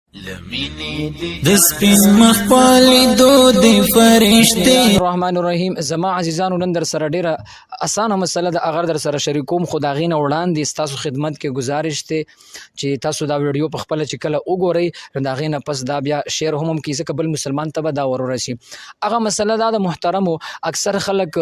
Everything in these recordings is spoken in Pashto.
د سپین مخپالی دو دی فرشتي الرحمن الرحیم. زما عزیزانو نن در سره ډیره اسانه مسله ده، اگر در سره شریکوم خداغي نه وړاندې تاسو خدمت کې گزارش ته چې تاسو دا ویډیو په خپل چې کله وګورئ دا غي نه پس دا بیا شیر هم کې ځکه بل مسلمان ته به دا ورورسي. هغه مسله دا د محترمو اکثر خلک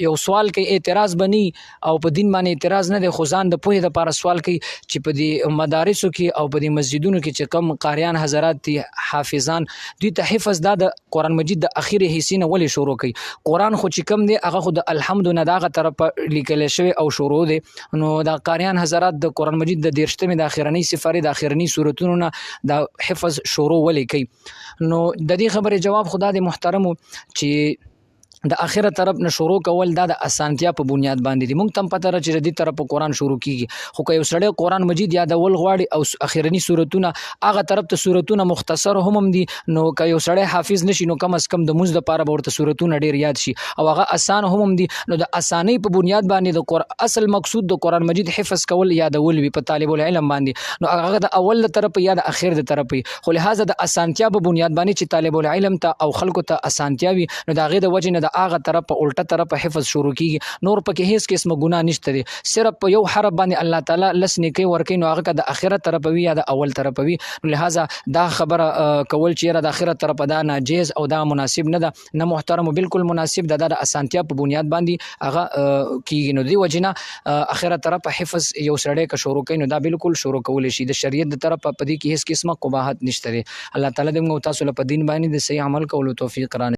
یو سوال کوي، اعتراض بني او په دین باندې اعتراض نه دی، خو ځان د پوهې لپاره سوال کوي چې په دې مدارسو کې او په دې مسجدونو کې چې کم قاریان حضرات دي حافظان دوی ته حفظ دا د قرآن مجید د اخیری حصې نه ولې شروع کوي. قرآن خو چې کم دی هغه خو د الحمد نه دغه طرف لیکل شوی او شروع دی، نو د قاریان حضرات د قرآن مجید د 13مې د اخرنۍ سفارې د اخرنۍ سورتونو نه د حفظ شروع ولې کوي. نو د دې خبرې جواب خدا د محترمو چې د اخره طرف نه شروع کول دا د اسانتیا په بنیاد باندې دي. مونږ تم پته را چې د دې طرف قرآن شروع کیږي، خو که یو سړی قرآن مجید یادول غواړي او اخرنی سورتونه هغه طرف ته سورتونه مختصر هم دي، نو که یو سړی حافظ نشي نو کم از کم د مونږ لپاره به ورته سورتونه ډیر یاد شي او هغه اسان هم دي. نو د اسانۍ په بنیاد باندې د اصل مقصود د قرآن مجید حفظ کول یادول وي په طالب العلم باندې، نو هغه د اول طرف یا د اخر د طرف، خو لہذا د اسانتیا په بنیاد باندې چې طالب العلم ته او خلکو ته اسانتیا وي، نو دا غي د وجه نه د هغه طرف په الټه طرف حفظ شروع کیږي. نور پکې هیڅ قسمه ګناه نشته دي، صرف په یو حرف باندې الله تعالی لس نیکی ورکوي، نو هغه د اخره طرف وي یا د اول طرف وي، نو لہذا دا خبره کول چې د اخره طرف دا ناجیز او دا مناسب نه ده، نه محترم بالکل مناسب ده، د اسانتیا په بنیاد باندې هغه کیږي. نو دی وجنه اخره طرف حفظ یو سړی که شروع کوي نو دا بالکل شروع کول شي، د شریعت د طرف په دې کې هیڅ قسمه قباحت نشته دي. الله تعالی دې موږ تاسو له په دین باندې د صحیح عمل کولو توفیق رانه